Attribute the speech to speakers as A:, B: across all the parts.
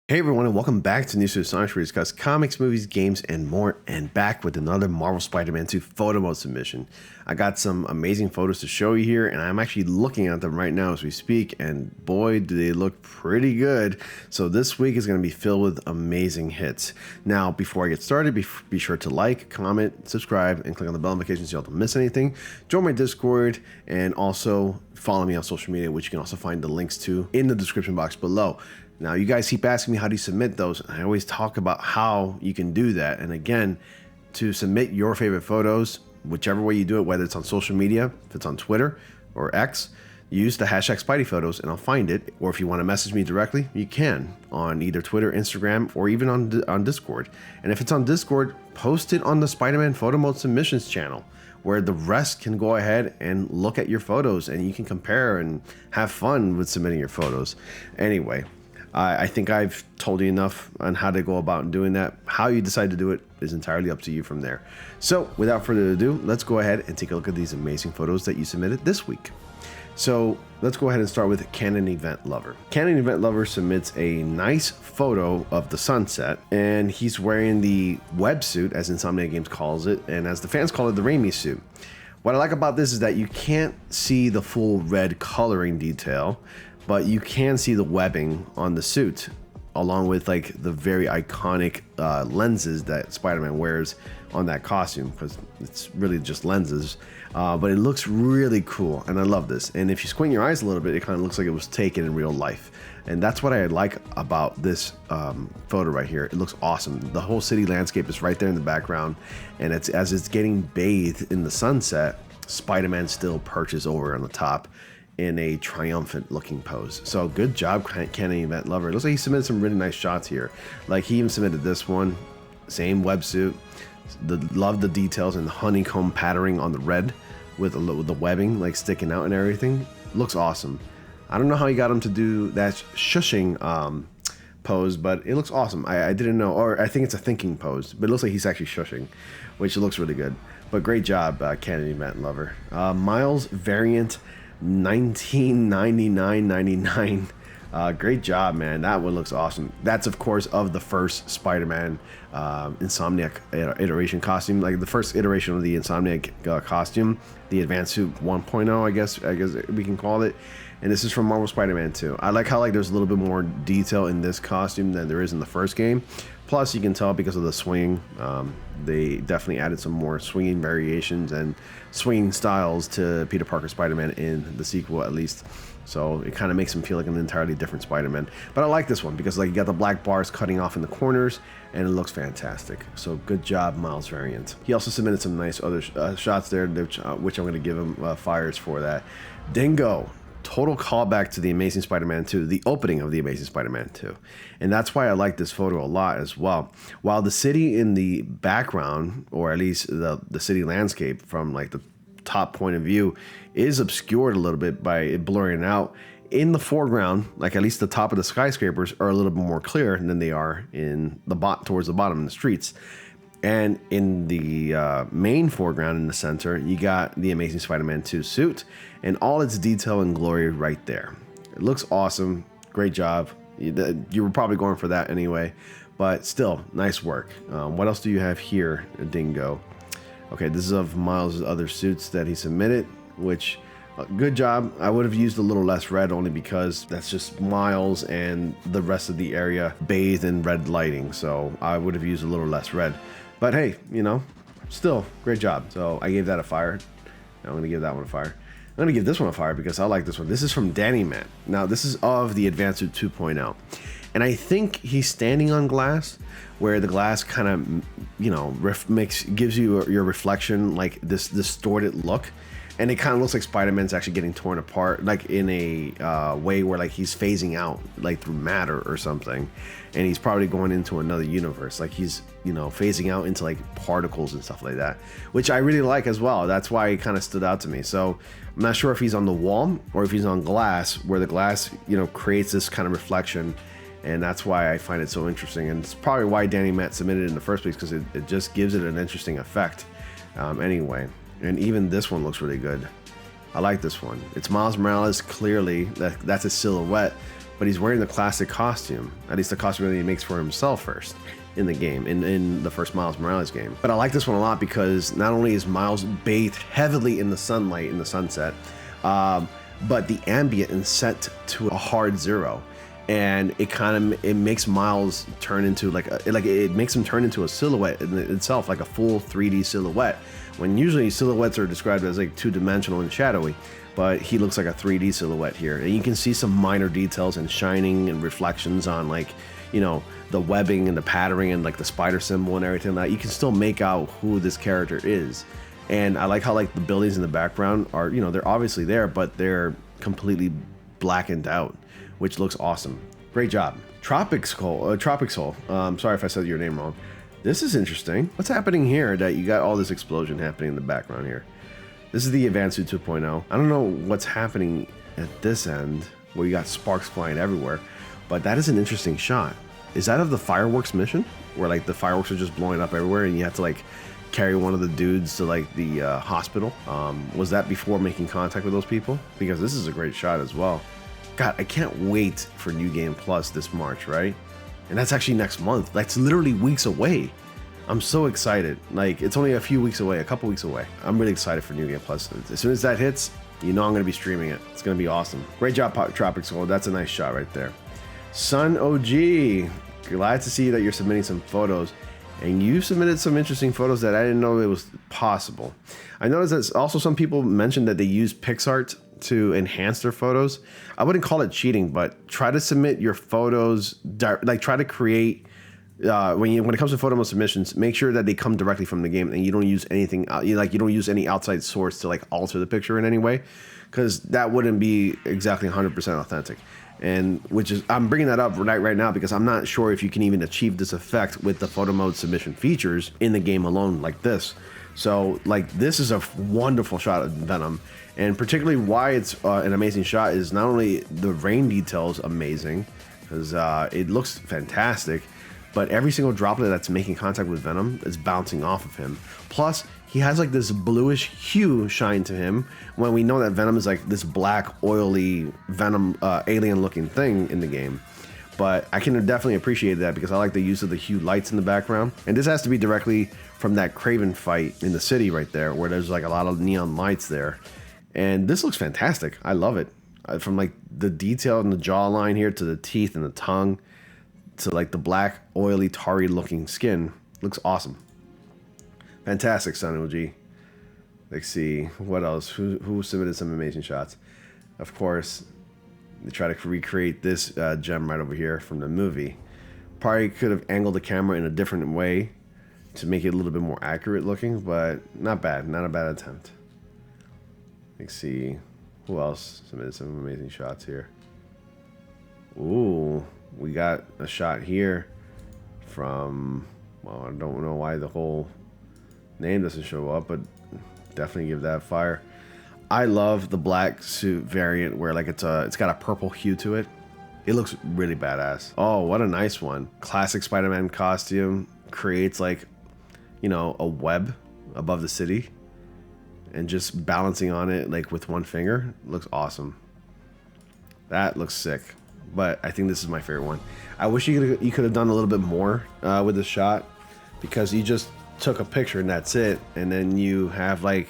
A: Hey everyone, and welcome back to News to Sonics, where we discuss comics, movies, games, and more, and back with another Marvel Spider-Man 2 photo mode submission. I got some amazing photos to show you here, and I'm actually looking at them right now as we speak, and boy, do they look pretty good. So this week is going to be filled with amazing hits. Now, before I get started, be sure to like, comment, subscribe, and click on the bell notifications so you don't miss anything. Join my Discord, and also follow me on social media, which you can also find the links to in the description box below. Now, you guys keep asking me how do you submit those. I always talk about how you can do that. And again, to submit your favorite photos, whichever way you do it, whether it's on social media, if it's on Twitter or X, use the hashtag SpideyPhotos and I'll find it. Or if you want to message me directly, you can on either Twitter, Instagram, or even on Discord. And if it's on Discord, post it on the Spider-Man Photo Mode Submissions channel, where the rest can go ahead and look at your photos and you can compare and have fun with submitting your photos. Anyway, I think I've told you enough on how to go about doing that. How you decide to do it is entirely up to you from there. So without further ado, let's go ahead and take a look at these amazing photos that you submitted this week. So let's go ahead and start with Canon Event Lover. Canon Event Lover submits a nice photo of the sunset, and he's wearing the web suit, as Insomniac Games calls it, and as the fans call it, the Raimi suit. What I like about this is that you can't see the full red coloring detail, but you can see the webbing on the suit, along with like the very iconic lenses that Spider-Man wears on that costume, because it's really just lenses. But it looks really cool, and I love this. And if you squint your eyes a little bit, it kind of looks like it was taken in real life. And that's what I like about this photo right here. It looks awesome. The whole city landscape is right there in the background, and as it's getting bathed in the sunset, Spider-Man still perches over on the top in a triumphant looking pose. So good job, Canon Event Lover. It looks like he submitted some really nice shots here. Like he even submitted this one, same websuit. Love the details and the honeycomb patterning on the red with the webbing like sticking out and everything. Looks awesome. I don't know how he got him to do that shushing pose, but it looks awesome. I didn't know, or I think it's a thinking pose, but it looks like he's actually shushing, which looks really good. But great job, Canon Event Lover. Miles Variant 1999.99. Great job, man. That one looks awesome. That's of course of the first Spider-Man Insomniac iteration costume, like the first iteration of the Insomniac costume, the Advanced Suit 1.0, I guess we can call it. And this is from Marvel Spider-Man 2. I like how there's a little bit more detail in this costume than there is in the first game. Plus, you can tell because of the swing, they definitely added some more swinging variations and swinging styles to Peter Parker Spider-Man in the sequel, at least. So it kind of makes him feel like an entirely different Spider-Man. But I like this one because like you got the black bars cutting off in the corners, and it looks fantastic. So good job, Miles Variant. He also submitted some nice other shots there, which I'm going to give him fires for that. Dingo. Total callback to the Amazing Spider-Man 2, the opening of the Amazing Spider-Man 2. And that's why I like this photo a lot as well. While the city in the background, or at least the city landscape from like the top point of view, is obscured a little bit by it blurring out, in the foreground, like at least the top of the skyscrapers are a little bit more clear than they are in the towards the bottom in the streets. And in the main foreground in the center, you got the Amazing Spider-Man 2 suit and all its detail and glory right there. It looks awesome. Great job. You were probably going for that anyway, but still, nice work. What else do you have here, Dingo? Okay, this is of Miles' other suits that he submitted, which, good job. I would have used a little less red only because that's just Miles and the rest of the area bathed in red lighting. So I would have used a little less red. But hey, you know, still great job. So I gave that a fire. I'm going to give that one a fire. I'm going to give this one a fire because I like this one. This is from Danny Matt. Now, this is of the Advanced Suit 2.0. And I think he's standing on glass, where the glass kind of, you know, gives you your reflection, like this distorted look. And it kind of looks like Spider-Man's actually getting torn apart, like in a way where like he's phasing out, like through matter or something. And he's probably going into another universe. Like he's, you know, phasing out into like particles and stuff like that, which I really like as well. That's why it kind of stood out to me. So I'm not sure if he's on the wall or if he's on glass, where the glass, you know, creates this kind of reflection. And that's why I find it so interesting. And it's probably why Danny Matt submitted it in the first place, because it just gives it an interesting effect. Anyway. And even this one looks really good. I like this one. It's Miles Morales, clearly. That's a silhouette. but he's wearing the classic costume, at least the costume that he makes for himself first in the game, in the first Miles Morales game. But I like this one a lot because not only is Miles bathed heavily in the sunlight in the sunset, but the ambient is set to a hard 0. And it makes Miles turn into it makes him turn into a silhouette in itself, like a full 3D silhouette. When usually silhouettes are described as like 2-dimensional and shadowy, but he looks like a 3D silhouette here. And you can see some minor details and shining and reflections on, like, you know, the webbing and the patterning and like the spider symbol and everything like that. You can still make out who this character is. And I like how like the buildings in the background are, you know, they're obviously there, but they're completely blackened out, which looks awesome. Great job. Tropic Soul. Sorry if I said your name wrong. This is interesting. What's happening here that you got all this explosion happening in the background here? This is the Advanced Suit 2.0. I don't know what's happening at this end where you got sparks flying everywhere, but that is an interesting shot. Is that of the fireworks mission where like the fireworks are just blowing up everywhere and you have to like carry one of the dudes to like the hospital? Was that before making contact with those people? Because this is a great shot as well. God, I can't wait for New Game Plus this March, right? And that's actually next month. That's literally weeks away. I'm so excited. Like, it's only a few weeks away, a couple weeks away. I'm really excited for New Game Plus. As soon as that hits, you know I'm going to be streaming it. It's going to be awesome. Great job, Tropic Soul. That's a nice shot right there. Sun OG, glad to see that you're submitting some photos. And you submitted some interesting photos that I didn't know it was possible. I noticed that also some people mentioned that they use PixArt to enhance their photos. I wouldn't call it cheating, but try to submit your photos, like try to create, when it comes to photo mode submissions, make sure that they come directly from the game and you don't use anything, you don't use any outside source to like alter the picture in any way, because that wouldn't be exactly 100% authentic. And I'm bringing that up right now because I'm not sure if you can even achieve this effect with the photo mode submission features in the game alone like this. So like this is a wonderful shot of Venom, and particularly why it's an amazing shot is not only the rain details amazing, because it looks fantastic, but every single droplet that's making contact with Venom is bouncing off of him. Plus, he has like this bluish hue shine to him when we know that Venom is like this black, oily, Venom alien looking thing in the game. But I can definitely appreciate that because I like the use of the hue lights in the background. And this has to be directly from that Kraven fight in the city right there, where there's like a lot of neon lights there. And this looks fantastic. I love it. From like the detail in the jawline here to the teeth and the tongue to like the black, oily, tarry looking skin. Looks awesome. Fantastic, Sun OG. Let's see, what else? Who submitted some amazing shots? Of course, they try to recreate this gem right over here from the movie. Probably could have angled the camera in a different way to make it a little bit more accurate looking, but not bad. Not a bad attempt. Let's see, who else submitted some amazing shots here? Ooh, we got a shot here from, well, I don't know why the whole name doesn't show up, but definitely give that fire. I love the black suit variant where like it's got a purple hue to it. It looks really badass. Oh, what a nice one. Classic Spider-Man costume creates like, you know, a web above the city and just balancing on it like with one finger. Looks awesome. That looks sick. But I think this is my favorite one. I wish you could have done a little bit more with this shot, because you just took a picture and that's it, and then you have like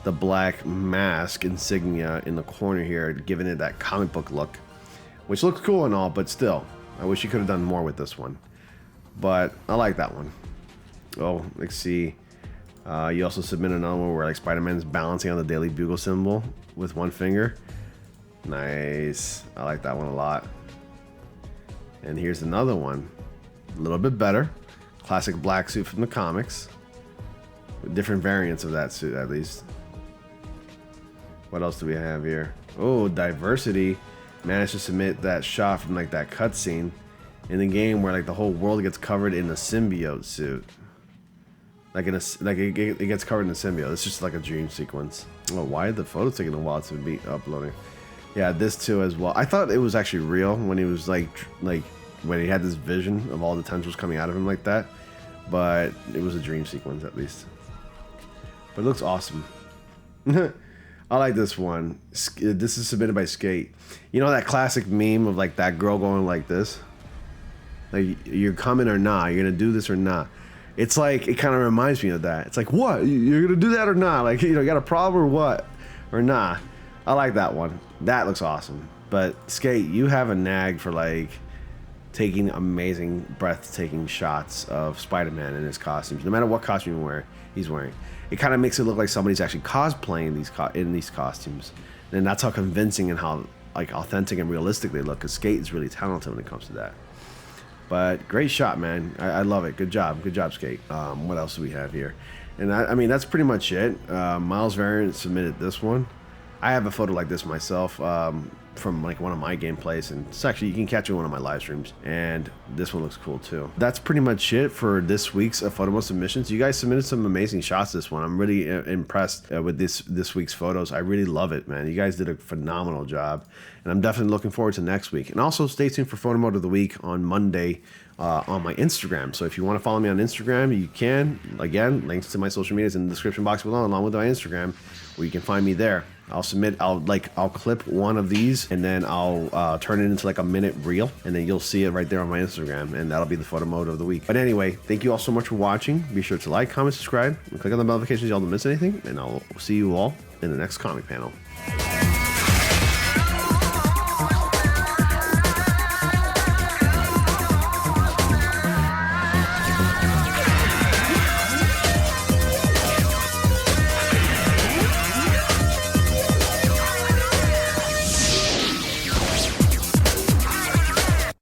A: the black mask insignia in the corner here, giving it that comic book look, which looks cool and all, but still, I wish you could have done more with this one. But I like that one. Oh, let's see. You also submitted another one where like Spider-Man's balancing on the Daily Bugle symbol with one finger. Nice. I like that one a lot. And here's another one, a little bit better. Classic black suit from the comics, with different variants of that suit at least. What else do we have here? Oh, Diversity managed to submit that shot from like that cutscene in the game where like the whole world gets covered in a symbiote suit. Like it gets covered in a symbiote. It's just like a dream sequence. Oh, why did the photo taking a while to be uploading? Yeah, this too as well. I thought it was actually real when he was like when he had this vision of all the tendrils coming out of him like that. But it was a dream sequence at least. But it looks awesome. I like this one. This is submitted by Skate. You know that classic meme of like that girl going like this? Like, you're coming or not? You're gonna do this or not? It's like, it kind of reminds me of that. It's like, what? You're gonna do that or not? Like, you know, you got a problem or what? Or not? I like that one. That looks awesome. But Skate, you have a nag for like taking amazing, breathtaking shots of Spider-Man in his costumes. No matter what costume he's wearing. It kind of makes it look like somebody's actually cosplaying in these costumes. And that's how convincing and how like authentic and realistic they look. Because Skate is really talented when it comes to that. But great shot, man. I love it. Good job, Skate. What else do we have here? And I mean, that's pretty much it. Miles Variant submitted this one. I have a photo like this myself from like one of my gameplays, and it's actually, you can catch it in one of my live streams, and this one looks cool too. That's pretty much it for this week's photo mode submissions. You guys submitted some amazing shots this one. I'm really impressed with this week's photos. I really love it, man. You guys did a phenomenal job, and I'm definitely looking forward to next week. And also stay tuned for photo mode of the week on Monday on my Instagram. So if you want to follow me on Instagram, you can. Again, links to my social medias in the description box below, along with my Instagram, where you can find me there. I'll clip one of these, and then I'll turn it into like a minute reel, and then you'll see it right there on my Instagram, and that'll be the photo mode of the week. But anyway, thank you all so much for watching. Be sure to like, comment, subscribe, and click on the notifications so you don't miss anything, and I'll see you all in the next comic panel.